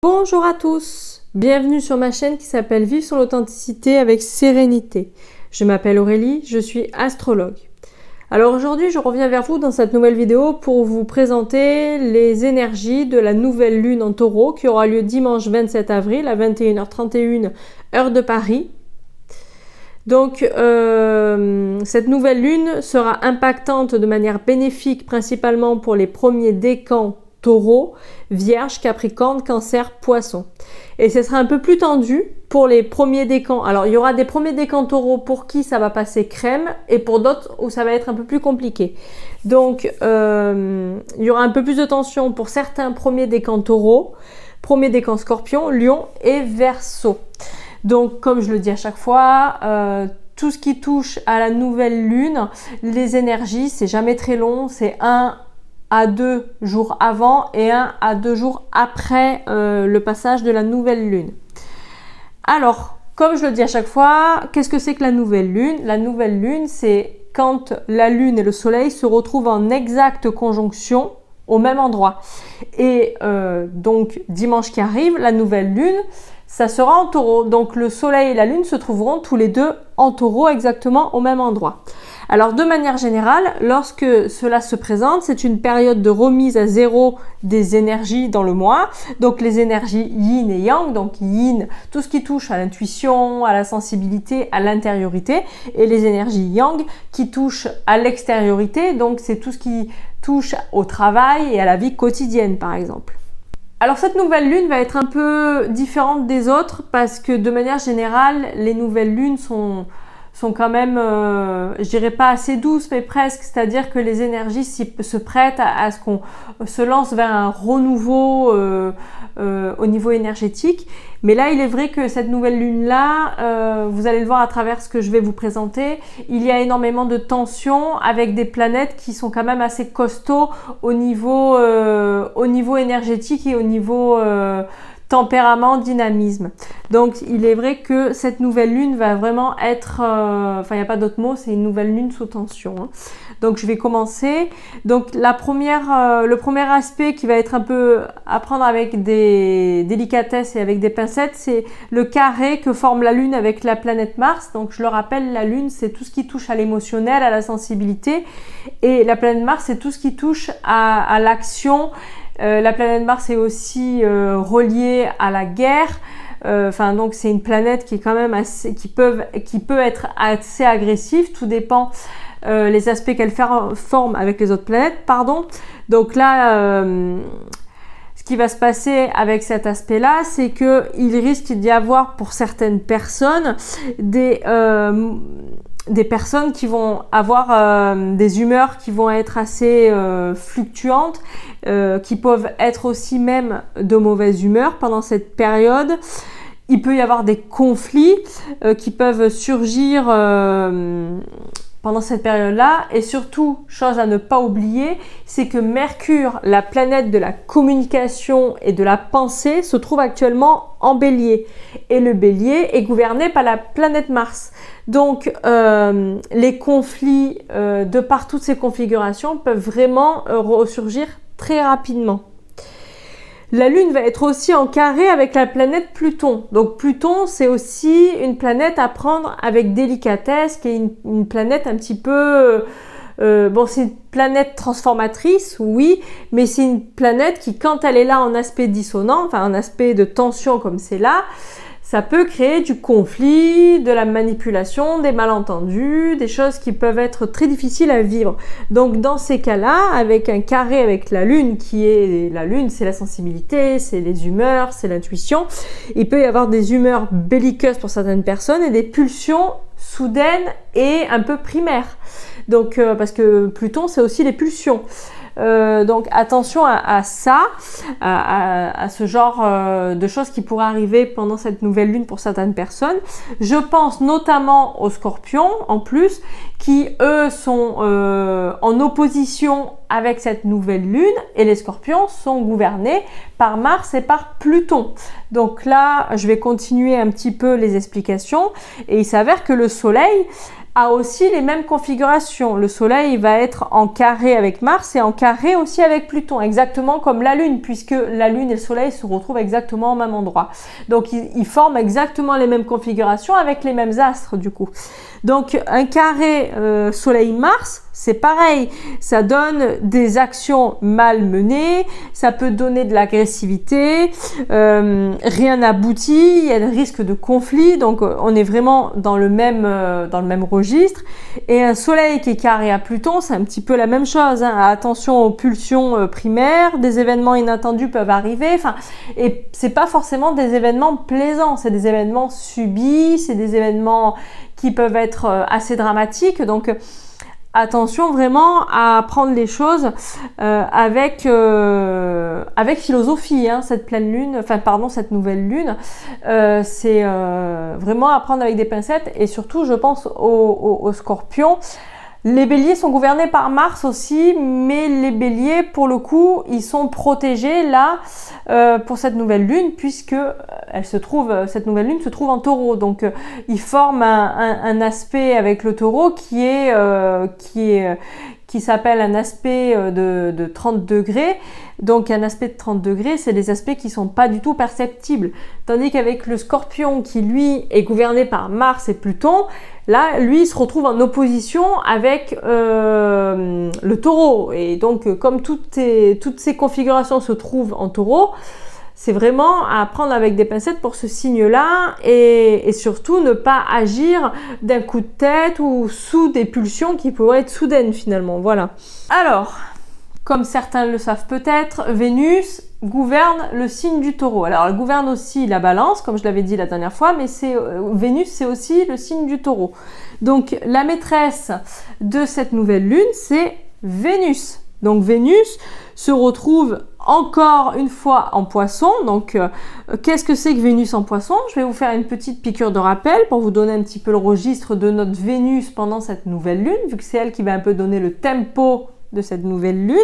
Bonjour à tous, bienvenue sur ma chaîne qui s'appelle Vivre son authenticité avec sérénité. Je m'appelle Aurélie, je suis astrologue. Alors aujourd'hui, je reviens vers vous dans cette nouvelle vidéo pour vous présenter les énergies de la nouvelle lune en taureau qui aura lieu dimanche 27 avril à 21h31 heure de Paris. Donc cette nouvelle lune sera impactante de manière bénéfique principalement pour les premiers décans Taureau, Vierge, Capricorne, Cancer, Poisson. Et ce sera un peu plus tendu pour les premiers décans. Alors il y aura des premiers décans Taureau pour qui ça va passer crème et pour d'autres où ça va être un peu plus compliqué. Donc il y aura un peu plus de tension pour certains premiers décans Taureau, premiers décans Scorpion, Lion et Verseau. Donc comme je le dis à chaque fois, tout ce qui touche à la nouvelle lune, les énergies, c'est jamais très long, c'est 1 à 2 jours avant et 1 à 2 jours après le passage de la nouvelle lune. Alors, comme je le dis à chaque fois, qu'est-ce que c'est que la nouvelle lune? La nouvelle lune, c'est quand la lune et le soleil se retrouvent en exacte conjonction au même endroit. Et donc, dimanche qui arrive, la nouvelle lune, ça sera en taureau. Donc, le soleil et la lune se trouveront tous les deux en taureau exactement au même endroit. Alors de manière générale, lorsque cela se présente, c'est une période de remise à zéro des énergies dans le mois. Donc les énergies yin et yang, donc yin, tout ce qui touche à l'intuition, à la sensibilité, à l'intériorité, et les énergies yang qui touchent à l'extériorité, donc c'est tout ce qui touche au travail et à la vie quotidienne par exemple. Alors cette nouvelle lune va être un peu différente des autres parce que de manière générale, les nouvelles lunes sont quand même, je dirais pas assez douces, mais presque, c'est-à-dire que les énergies se prêtent à ce qu'on se lance vers un renouveau au niveau énergétique. Mais là, il est vrai que cette nouvelle lune-là, vous allez le voir à travers ce que je vais vous présenter, il y a énormément de tensions avec des planètes qui sont quand même assez costauds au niveau énergétique et au niveau tempérament, dynamisme. Donc il est vrai que cette nouvelle lune va vraiment être, il n'y a pas d'autre mot, c'est une nouvelle lune sous tension. Hein. Donc je vais commencer. Donc le premier aspect qui va être un peu à prendre avec des délicatesses et avec des pincettes, c'est le carré que forme la lune avec la planète Mars. Donc je le rappelle, la lune c'est tout ce qui touche à l'émotionnel, à la sensibilité, et la planète Mars c'est tout ce qui touche à l'action. La planète Mars est aussi reliée à la guerre. Donc c'est une planète qui est quand même qui peut être assez agressive. Tout dépend les aspects qu'elle forme avec les autres planètes. Donc là, ce qui va se passer avec cet aspect-là, c'est que il risque d'y avoir pour certaines personnes des personnes qui vont avoir des humeurs qui vont être assez fluctuantes, qui peuvent être aussi même de mauvaise humeur pendant cette période. Il peut y avoir des conflits qui peuvent surgir pendant cette période-là. Et surtout, chose à ne pas oublier, c'est que Mercure, la planète de la communication et de la pensée, se trouve actuellement en Bélier. Et le Bélier est gouverné par la planète Mars. Donc, les conflits de par toutes ces configurations peuvent vraiment ressurgir très rapidement. La Lune va être aussi en carré avec la planète Pluton. Donc Pluton, c'est aussi une planète à prendre avec délicatesse, qui est une planète un petit peu... c'est une planète transformatrice, oui, mais c'est une planète qui, quand elle est là en aspect dissonant, enfin en aspect de tension comme c'est là, ça peut créer du conflit, de la manipulation, des malentendus, des choses qui peuvent être très difficiles à vivre. Donc dans ces cas-là, avec un carré avec la Lune, la Lune, c'est la sensibilité, c'est les humeurs, c'est l'intuition, il peut y avoir des humeurs belliqueuses pour certaines personnes et des pulsions soudaines et un peu primaires. Donc parce que Pluton, c'est aussi les pulsions. Donc attention à ça, à ce genre de choses qui pourraient arriver pendant cette nouvelle lune pour certaines personnes. Je pense notamment aux scorpions en plus, qui eux sont en opposition avec cette nouvelle lune, et les scorpions sont gouvernés par Mars et par Pluton. Donc là, je vais continuer un petit peu les explications, et il s'avère que le soleil a aussi les mêmes configurations. Le Soleil va être en carré avec Mars et en carré aussi avec Pluton, exactement comme la Lune, puisque la Lune et le Soleil se retrouvent exactement au même endroit. Donc ils forment exactement les mêmes configurations avec les mêmes astres du coup. Donc un carré Soleil-Mars, c'est pareil, ça donne des actions mal menées, ça peut donner de l'agressivité, rien n'aboutit, il y a le risque de conflit, donc on est vraiment dans le même registre. Et un Soleil qui est carré à Pluton, c'est un petit peu la même chose, hein. Attention aux pulsions primaires, des événements inattendus peuvent arriver, et c'est pas forcément des événements plaisants, c'est des événements subis, c'est des événements qui peuvent être assez dramatiques, donc attention vraiment à prendre les choses avec philosophie, hein, cette cette nouvelle lune, c'est vraiment à prendre avec des pincettes, et surtout je pense aux Scorpions. Les béliers sont gouvernés par Mars aussi, mais les béliers, pour le coup, ils sont protégés là pour cette nouvelle lune, puisque cette nouvelle lune se trouve en taureau. Donc, ils forment un aspect avec le taureau qui s'appelle un aspect de 30 degrés. Donc un aspect de 30 degrés, c'est des aspects qui sont pas du tout perceptibles. Tandis qu'avec le Scorpion, qui lui est gouverné par Mars et Pluton, là, lui, il se retrouve en opposition avec le taureau. Et donc, comme toutes ces configurations se trouvent en taureau, c'est vraiment à prendre avec des pincettes pour ce signe-là, et surtout ne pas agir d'un coup de tête ou sous des pulsions qui pourraient être soudaines finalement. Voilà. Alors, comme certains le savent peut-être, Vénus gouverne le signe du taureau. Alors, elle gouverne aussi la balance, comme je l'avais dit la dernière fois, mais Vénus, c'est aussi le signe du taureau. Donc, la maîtresse de cette nouvelle lune, c'est Vénus. Donc, Vénus se retrouve encore une fois en Poisson. Donc, qu'est-ce que c'est que Vénus en Poisson? Je vais vous faire une petite piqûre de rappel pour vous donner un petit peu le registre de notre Vénus pendant cette nouvelle lune, vu que c'est elle qui va un peu donner le tempo de cette nouvelle lune.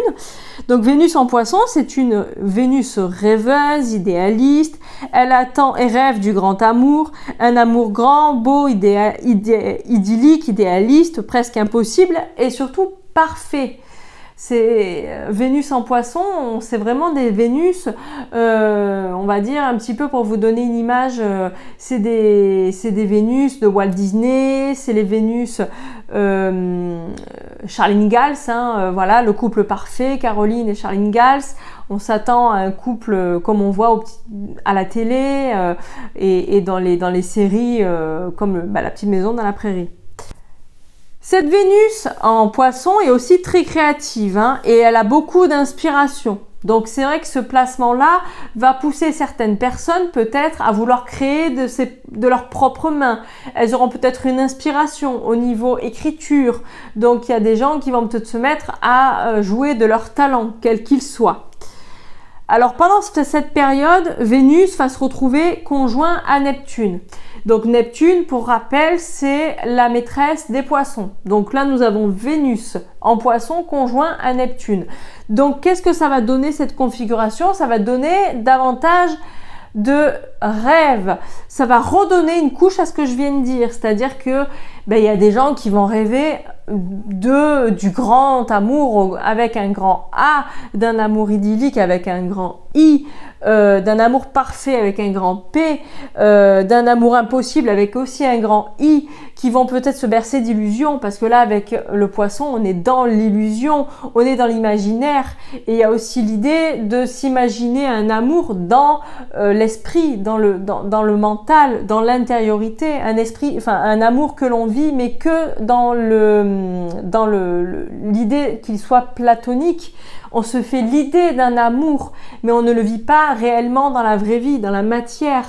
Donc Vénus en Poisson, c'est une Vénus rêveuse, idéaliste. Elle attend et rêve du grand amour, un amour grand, beau, idyllique, idéaliste, presque impossible et surtout parfait. C'est Vénus en Poisson, c'est vraiment des Vénus, on va dire un petit peu pour vous donner une image, c'est des Vénus de Walt Disney, c'est les Vénus Charles Ingalls, hein, voilà, le couple parfait, Caroline et Charles Ingalls. On s'attend à un couple comme on voit à la télé et dans les séries comme La Petite Maison dans la Prairie. Cette Vénus en Poisson est aussi très créative, hein, et elle a beaucoup d'inspiration. Donc c'est vrai que ce placement-là va pousser certaines personnes peut-être à vouloir créer de leurs propres mains. Elles auront peut-être une inspiration au niveau écriture. Donc il y a des gens qui vont peut-être se mettre à jouer de leur talent, quel qu'il soit. Alors pendant cette période, Vénus va se retrouver conjoint à Neptune. Donc Neptune, pour rappel, c'est la maîtresse des poissons. Donc là, nous avons Vénus en Poisson conjoint à Neptune. Donc qu'est-ce que ça va donner cette configuration? Ça va donner davantage de rêve. Ça va redonner une couche à ce que je viens de dire. C'est-à-dire que il y a des gens qui vont rêver du grand amour avec un grand A, d'un amour idyllique avec un grand I, d'un amour parfait avec un grand P, d'un amour impossible avec aussi un grand I, qui vont peut-être se bercer d'illusions, parce que là avec le Poisson on est dans l'illusion, on est dans l'imaginaire, et il y a aussi l'idée de s'imaginer un amour dans l'esprit, dans le mental, dans l'intériorité, un amour que l'on vit, mais que dans l'idée qu'il soit platonique. On se fait l'idée d'un amour, mais on ne le vit pas réellement dans la vraie vie, dans la matière.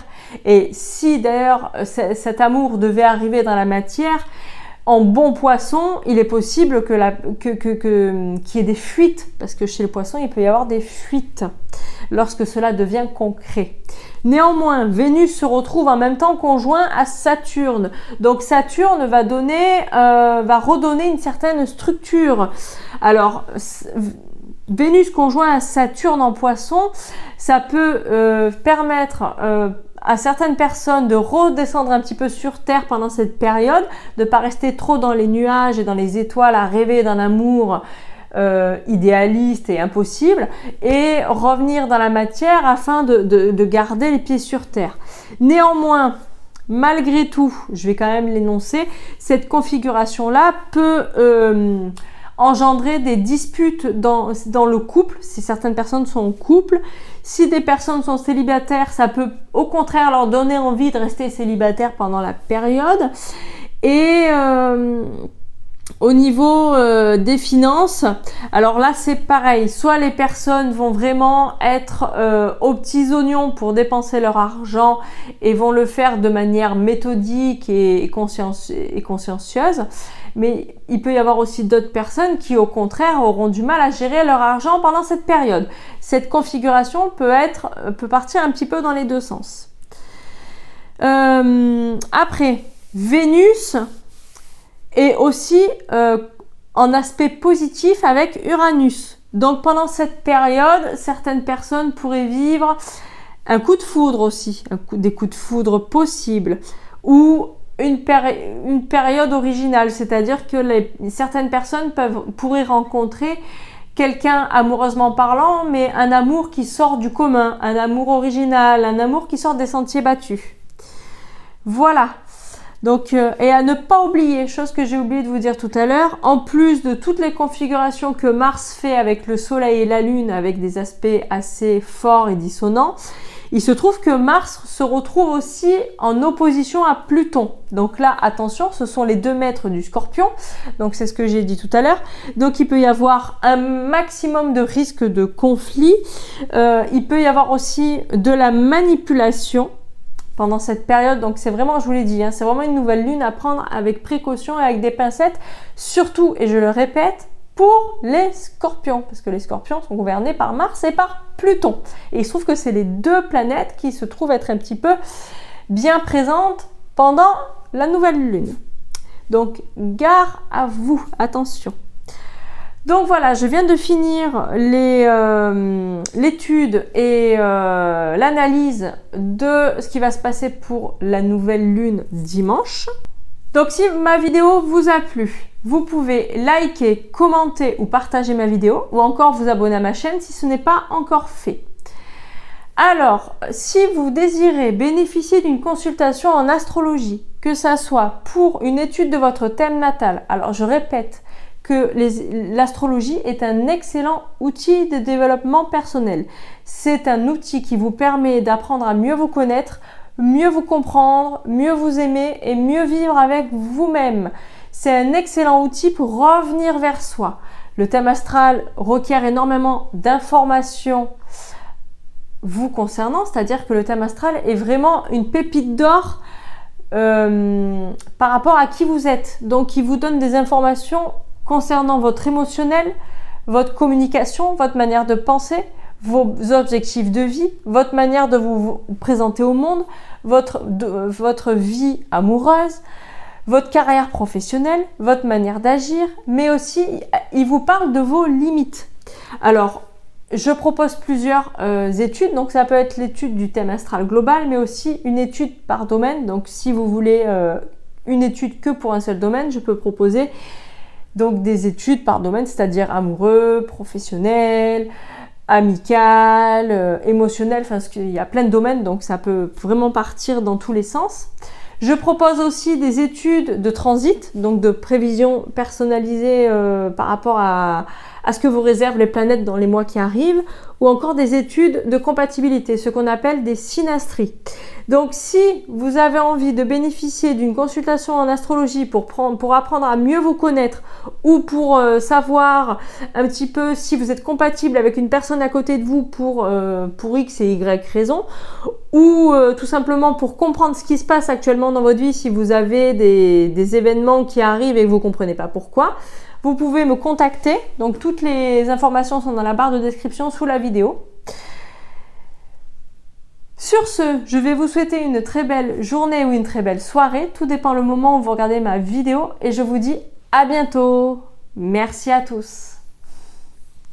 Et si d'ailleurs cet amour devait arriver dans la matière, en bon Poisson, il est possible qu'il y ait des fuites, parce que chez le Poisson, il peut y avoir des fuites lorsque cela devient concret. Néanmoins, Vénus se retrouve en même temps conjoint à Saturne. Donc Saturne va redonner une certaine structure. Alors, Vénus conjoint à Saturne en Poisson, ça peut permettre à certaines personnes de redescendre un petit peu sur Terre pendant cette période, de ne pas rester trop dans les nuages et dans les étoiles à rêver d'un amour idéaliste et impossible, et revenir dans la matière afin de garder les pieds sur Terre. Néanmoins, malgré tout, je vais quand même l'énoncer, cette configuration-là peut engendrer des disputes dans le couple, si certaines personnes sont en couple. Si des personnes sont célibataires, ça peut au contraire leur donner envie de rester célibataires pendant la période. Et au niveau des finances, alors là c'est pareil, soit les personnes vont vraiment être aux petits oignons pour dépenser leur argent et vont le faire de manière méthodique et consciencieuse, mais il peut y avoir aussi d'autres personnes qui au contraire auront du mal à gérer leur argent pendant cette période. Cette configuration peut partir un petit peu dans les deux sens. Après, Vénus est aussi en aspect positif avec Uranus. Donc pendant cette période, certaines personnes pourraient vivre un coup de foudre aussi, des coups de foudre possibles, ou une période originale, c'est-à-dire que certaines personnes pourraient rencontrer quelqu'un amoureusement parlant, mais un amour qui sort du commun, un amour original, un amour qui sort des sentiers battus. Voilà. Donc, et à ne pas oublier, chose que j'ai oublié de vous dire tout à l'heure, en plus de toutes les configurations que Mars fait avec le Soleil et la Lune, avec des aspects assez forts et dissonants, il se trouve que Mars se retrouve aussi en opposition à Pluton. Donc là, attention, ce sont les 2 maîtres du Scorpion. Donc c'est ce que j'ai dit tout à l'heure. Donc il peut y avoir un maximum de risques de conflit. Il peut y avoir aussi de la manipulation pendant cette période. Donc c'est vraiment, je vous l'ai dit, c'est vraiment une nouvelle lune à prendre avec précaution et avec des pincettes. Surtout, et je le répète, pour les scorpions, parce que les scorpions sont gouvernés par Mars et par Pluton. Et il se trouve que c'est les 2 planètes qui se trouvent être un petit peu bien présentes pendant la nouvelle lune. Donc, gare à vous, attention. Donc voilà, je viens de finir l'étude et l'analyse de ce qui va se passer pour la nouvelle lune dimanche. Donc si ma vidéo vous a plu, vous pouvez liker, commenter ou partager ma vidéo, ou encore vous abonner à ma chaîne si ce n'est pas encore fait. Alors, si vous désirez bénéficier d'une consultation en astrologie, que ça soit pour une étude de votre thème natal, alors je répète que l'astrologie est un excellent outil de développement personnel. C'est un outil qui vous permet d'apprendre à mieux vous connaître, mieux vous comprendre, mieux vous aimer et mieux vivre avec vous-même. C'est un excellent outil pour revenir vers soi. Le thème astral requiert énormément d'informations vous concernant, c'est-à-dire que le thème astral est vraiment une pépite d'or par rapport à qui vous êtes. Donc, il vous donne des informations concernant votre émotionnel, votre communication, votre manière de penser, vos objectifs de vie, votre manière de vous présenter au monde, votre vie amoureuse, votre carrière professionnelle, votre manière d'agir, mais aussi il vous parle de vos limites. Alors, je propose plusieurs études, donc ça peut être l'étude du thème astral global, mais aussi une étude par domaine. Donc si vous voulez une étude que pour un seul domaine, je peux proposer donc des études par domaine, c'est-à-dire amoureux, professionnel, amical, émotionnel, enfin il y a plein de domaines, donc ça peut vraiment partir dans tous les sens. Je propose aussi des études de transit, donc de prévision personnalisée par rapport à ce que vous réservent les planètes dans les mois qui arrivent, ou encore des études de compatibilité, ce qu'on appelle des synastries. Donc si vous avez envie de bénéficier d'une consultation en astrologie pour apprendre à mieux vous connaître, ou pour savoir un petit peu si vous êtes compatible avec une personne à côté de vous pour X et Y raisons, ou tout simplement pour comprendre ce qui se passe actuellement dans votre vie si vous avez des événements qui arrivent et que vous ne comprenez pas pourquoi, vous pouvez me contacter. Donc toutes les informations sont dans la barre de description sous la vidéo. Sur ce, je vais vous souhaiter une très belle journée ou une très belle soirée. Tout dépend le moment où vous regardez ma vidéo et je vous dis à bientôt. Merci à tous.